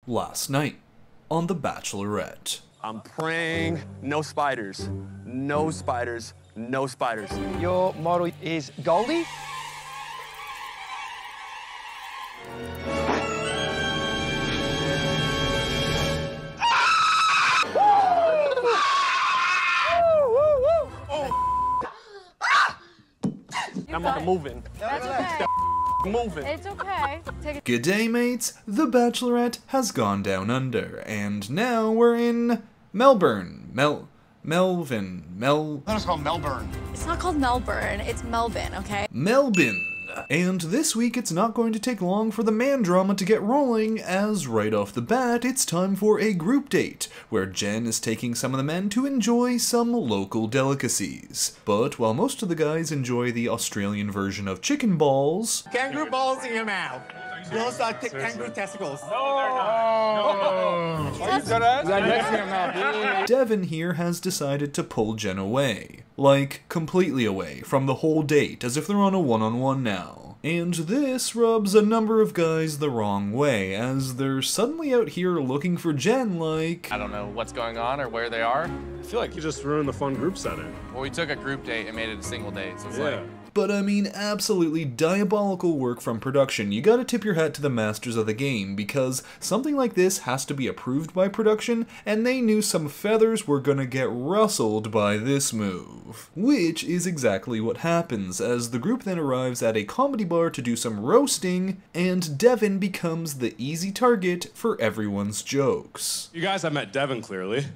Last night on The Bachelorette. I'm praying no spiders. No spiders. No spiders. Your model is Goldie? I'm not moving. That's okay. Moving. It's okay. Good day, mates. The Bachelorette has gone down under, and now we're in Melbourne. Melvin. It's called Melbourne. It's not called Melbourne, it's Melbourne, okay? Melbourne. And this week it's not going to take long for the man drama to get rolling, as right off the bat it's time for a group date, where Jenn is taking some of the men to enjoy some local delicacies. But while most of the guys enjoy the Australian version of chicken balls, Kangaroo balls in your mouth. Those are kangaroo testicles. Devin here has decided to pull Jenn away. Like, completely away from the whole date, as if they're on a one-on-one now. And this rubs a number of guys the wrong way, as they're suddenly out here looking for Jenn like... I don't know what's going on or where they are. I feel like you just ruined the fun group setting. Well, we took a group date and made it a single date, so it's like... But I mean, absolutely diabolical work from production. You gotta tip your hat to the masters of the game, because something like this has to be approved by production, and they knew some feathers were gonna get rustled by this move. Which is exactly what happens, as the group then arrives at a comedy bar to do some roasting, and Devin becomes the easy target for everyone's jokes. You guys have met Devin, clearly.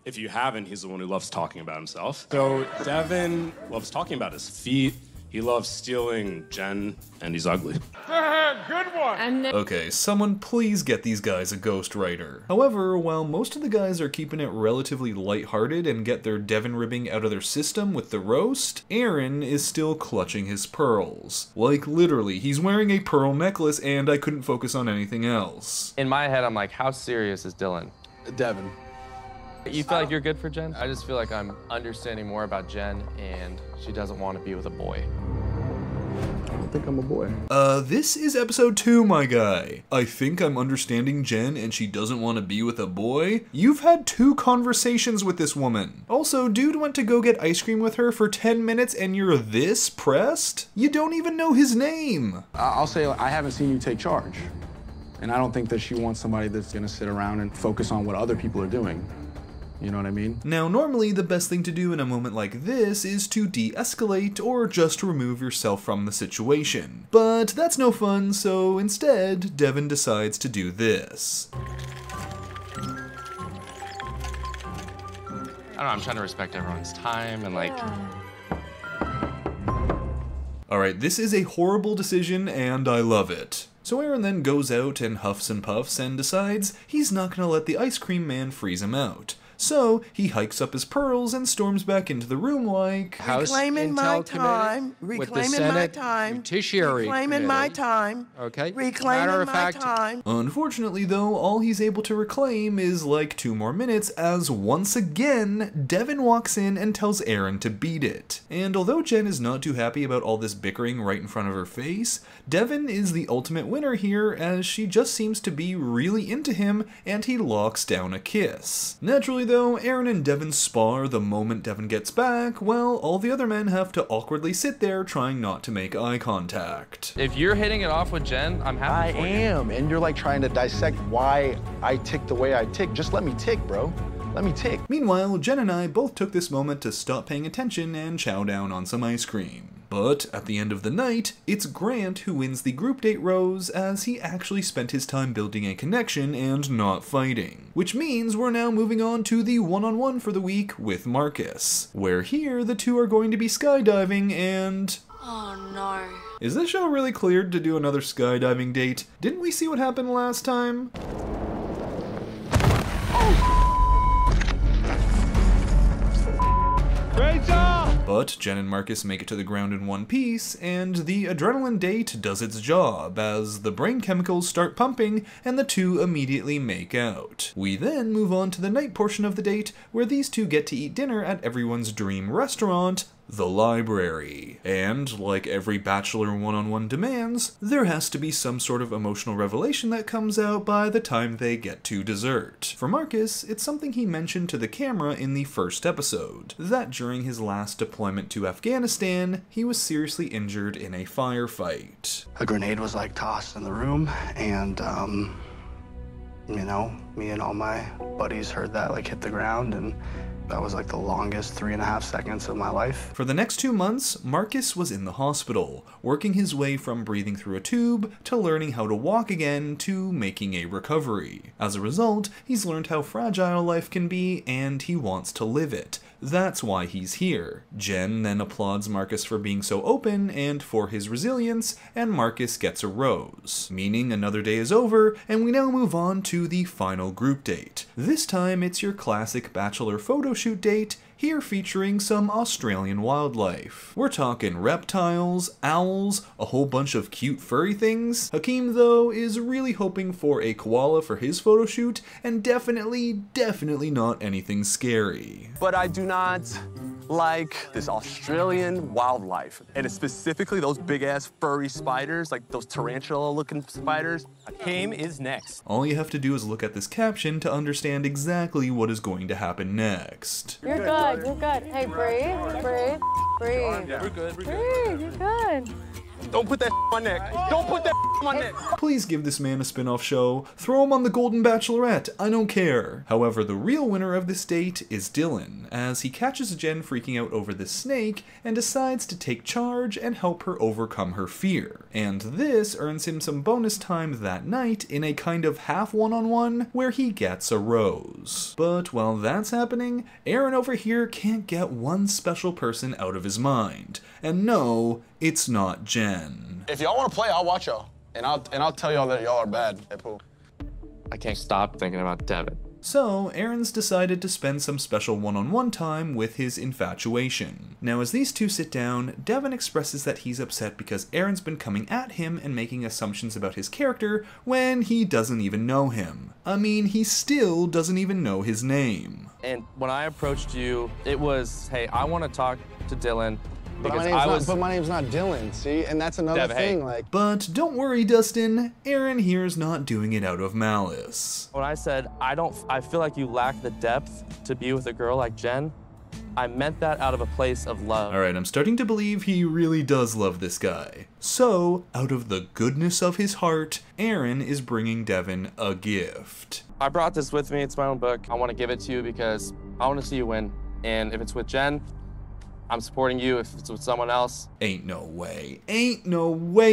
If you haven't, he's the one who loves talking about himself. So Devin loves talking about his feet. He loves stealing Jenn, and he's ugly. Good one. Okay, someone please get these guys a ghostwriter. However, while most of the guys are keeping it relatively lighthearted and get their Devin ribbing out of their system with the roast, Aaron is still clutching his pearls. Like, literally, he's wearing a pearl necklace and I couldn't focus on anything else. In my head, I'm like, how serious is Dylan? Devin. You feel like you're good for Jenn? I just feel like I'm understanding more about Jenn, and she doesn't want to be with a boy. I don't think I'm a boy. This is episode 2, my guy. I think I'm understanding Jenn and she doesn't want to be with a boy? You've had 2 conversations with this woman. Also, dude went to go get ice cream with her for 10 minutes and you're this pressed? You don't even know his name. I'll say I haven't seen you take charge. And I don't think that she wants somebody that's gonna sit around and focus on what other people are doing. You know what I mean? Now, normally the best thing to do in a moment like this is to de-escalate or just remove yourself from the situation. But that's no fun, so instead, Devin decides to do this. I don't know, I'm trying to respect everyone's time and like... Alright, this is a horrible decision and I love it. So Aaron then goes out and huffs and puffs and decides he's not gonna let the ice cream man freeze him out. So he hikes up his pearls and storms back into the room like, Reclaiming my time. Reclaiming my time. Reclaiming my time. Okay. Reclaiming my time. Unfortunately though, all he's able to reclaim is like 2 more minutes as once again, Devin walks in and tells Aaron to beat it. And although Jenn is not too happy about all this bickering right in front of her face, Devin is the ultimate winner here as she just seems to be really into him and he locks down a kiss. Naturally though, Aaron and Devin spar the moment Devin gets back, while all the other men have to awkwardly sit there trying not to make eye contact. If you're hitting it off with Jenn, I'm happy for you. I am, and you're like trying to dissect why I tick the way I tick. Just let me tick, bro. Let me tick. Meanwhile, Jenn and I both took this moment to stop paying attention and chow down on some ice cream. But at the end of the night, it's Grant who wins the group date rose as he actually spent his time building a connection and not fighting. Which means we're now moving on to the one-on-one for the week with Marcus, where here the two are going to be skydiving and... Oh no. Is this show really cleared to do another skydiving date? Didn't we see what happened last time? Great job! But Jenn and Marcus make it to the ground in one piece, and the adrenaline date does its job, as the brain chemicals start pumping and the two immediately make out. We then move on to the night portion of the date, where these two get to eat dinner at everyone's dream restaurant, the library. And, like every Bachelor one-on-one demands, there has to be some sort of emotional revelation that comes out by the time they get to dessert. For Marcus, it's something he mentioned to the camera in the first episode, that during his last deployment to Afghanistan, he was seriously injured in a firefight. A grenade was like tossed in the room, and you know, me and all my buddies heard that like hit the ground, and that was like the longest 3.5 seconds of my life. For the next 2 months, Marcus was in the hospital, working his way from breathing through a tube to learning how to walk again to making a recovery. As a result, he's learned how fragile life can be, and he wants to live it. That's why he's here. Jenn then applauds Marcus for being so open and for his resilience, and Marcus gets a rose. Meaning another day is over, and we now move on to the final group date. This time it's your classic Bachelor photo shoot date, here featuring some Australian wildlife. We're talking reptiles, owls, a whole bunch of cute furry things. Hakeem, though, is really hoping for a koala for his photo shoot, and definitely not anything scary. But I do not like this Australian wildlife. And it's specifically those big-ass furry spiders, like those tarantula-looking spiders. Hakeem is next. All you have to do is look at this caption to understand exactly what is going to happen next. You're good, you're good. Hey, breathe, breathe, breathe. We're good. Breathe, you're good. Don't put that on my neck. Don't put that on my neck. Please give this man a spin-off show. Throw him on the Golden Bachelorette. I don't care. However, the real winner of this date is Dylan, as he catches Jenn freaking out over this snake and decides to take charge and help her overcome her fear. And this earns him some bonus time that night in a kind of half one-on-one where he gets a rose. But while that's happening, Aaron over here can't get one special person out of his mind. And no, it's not Jenn. If y'all want to play, I'll watch y'all. And I'll tell y'all that y'all are bad at pool. I can't stop thinking about Devin. So, Aaron's decided to spend some special one-on-one time with his infatuation. Now, as these two sit down, Devin expresses that he's upset because Aaron's been coming at him and making assumptions about his character when he doesn't even know him. I mean, he still doesn't even know his name. And when I approached you, it was, hey, I want to talk to Dylan. But my name's not Dylan, see? And that's another thing, like... But don't worry, Dustin. Aaron here's not doing it out of malice. When I said, I feel like you lack the depth to be with a girl like Jenn, I meant that out of a place of love. Alright, I'm starting to believe he really does love this guy. So, out of the goodness of his heart, Aaron is bringing Devin a gift. I brought this with me. It's my own book. I want to give it to you because I want to see you win. And if it's with Jenn, I'm supporting you. If it's with someone else, ain't no way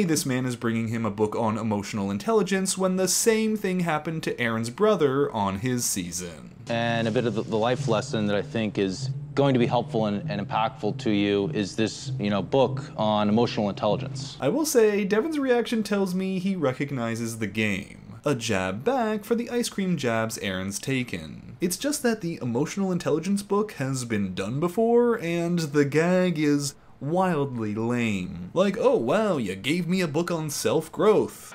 this man is bringing him a book on emotional intelligence when the same thing happened to Aaron's brother on his season. And a bit of the life lesson that I think is going to be helpful and impactful to you is this, book on emotional intelligence. I will say, Devin's reaction tells me he recognizes the game. A jab back for the ice cream jabs Aaron's taken. It's just that the emotional intelligence book has been done before, and the gag is wildly lame. Like, oh wow, you gave me a book on self-growth.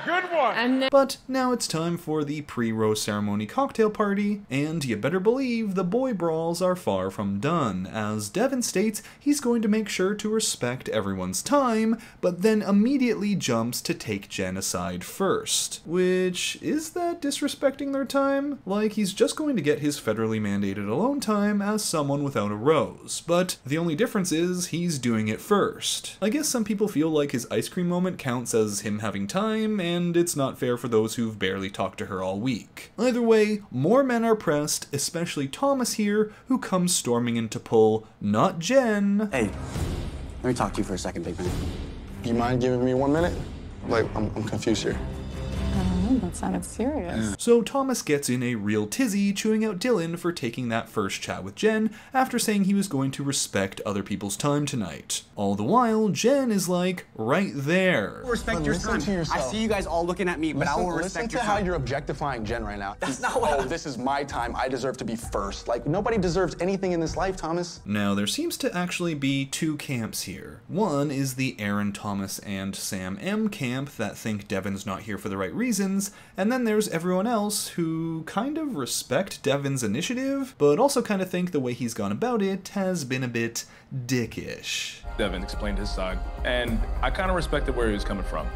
Good one! But now it's time for the pre-rose ceremony cocktail party, and you better believe the boy brawls are far from done, as Devin states he's going to make sure to respect everyone's time, but then immediately jumps to take Jenn aside first. Which, is that disrespecting their time? Like, he's just going to get his federally mandated alone time as someone without a rose, but the only difference is he's doing it first. I guess some people feel like his ice cream moment counts as him having time, and it's not fair for those who've barely talked to her all week. Either way, more men are pressed, especially Thomas here, who comes storming in to pull, not Jenn. Hey, let me talk to you for a second, big man. You mind giving me 1 minute? Like, I'm confused here. I don't know, that sounded serious. So Thomas gets in a real tizzy, chewing out Dylan for taking that first chat with Jenn after saying he was going to respect other people's time tonight. All the while, Jenn is like, right there. Respect your time. I see you guys all looking at me, but I will respect your time. Listen to how you're objectifying Jenn right now. That's not what this is my time. I deserve to be first. Like, nobody deserves anything in this life, Thomas. Now, there seems to actually be two camps here. One is the Aaron, Thomas, and Sam M camp that think Devin's not here for the right reasons, friends, and then there's everyone else who kind of respect Devin's initiative, but also kind of think the way he's gone about it has been a bit dickish. Devin explained his side, and I kind of respected where he was coming from.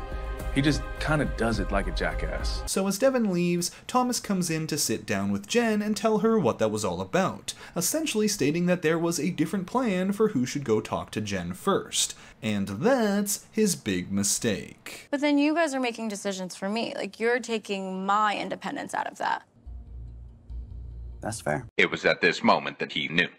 He just kind of does it like a jackass. So as Devin leaves, Thomas comes in to sit down with Jenn and tell her what that was all about, essentially stating that there was a different plan for who should go talk to Jenn first. And that's his big mistake. But then you guys are making decisions for me. Like, you're taking my independence out of that. That's fair. It was at this moment that he knew.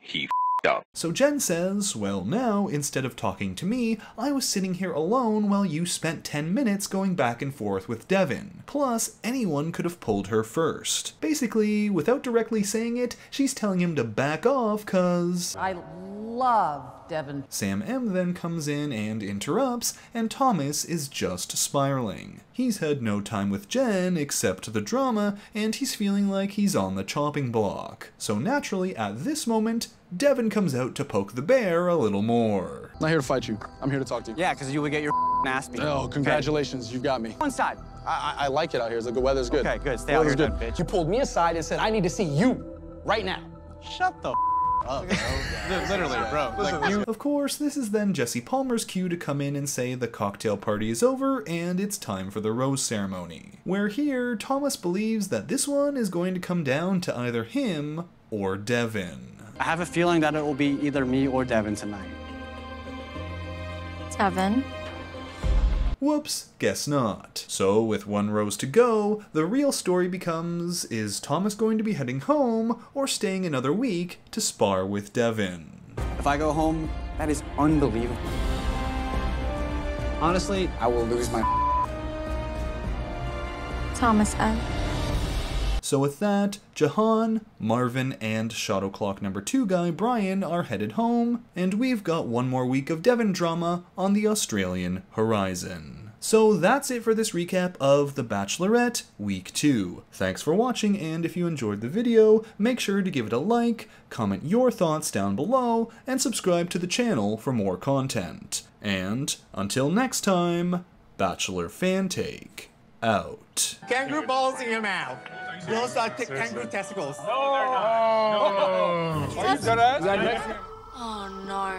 He f***ed up. So Jenn says, well now, instead of talking to me, I was sitting here alone while you spent 10 minutes going back and forth with Devin. Plus, anyone could have pulled her first. Basically, without directly saying it, she's telling him to back off cause I love Devin. Sam M then comes in and interrupts, and Thomas is just spiraling. He's had no time with Jenn except the drama, and he's feeling like he's on the chopping block. So naturally, at this moment, Devin comes out to poke the bear a little more. I'm not here to fight you. I'm here to talk to you. Yeah, because you would get your ass beat. Oh, congratulations. You've got me. One side. I like it out here. The weather's good. Okay, good. Stay out here, good. bitch. You pulled me aside and said, I need to see you right now. Shut the up, bro. Literally, bro. Like, you... Of course, this is then Jesse Palmer's cue to come in and say the cocktail party is over and it's time for the rose ceremony. Where here, Thomas believes that this one is going to come down to either him or Devin. I have a feeling that it will be either me or Devin tonight. Devin. Whoops, guess not. So with one rose to go, the real story becomes, is Thomas going to be heading home or staying another week to spar with Devin? If I go home, that is unbelievable. Honestly, I will lose my Thomas M. So with that, Jahan, Marvin, and Shot O'Clock number 2 guy Brian are headed home, and we've got one more week of Devin drama on the Australian horizon. So that's it for this recap of The Bachelorette Week 2. Thanks for watching, and if you enjoyed the video, make sure to give it a like, comment your thoughts down below, and subscribe to the channel for more content. And until next time, Bachelor Fantake out. Kangaroo balls in your mouth. Those are kangaroo testicles. Oh no.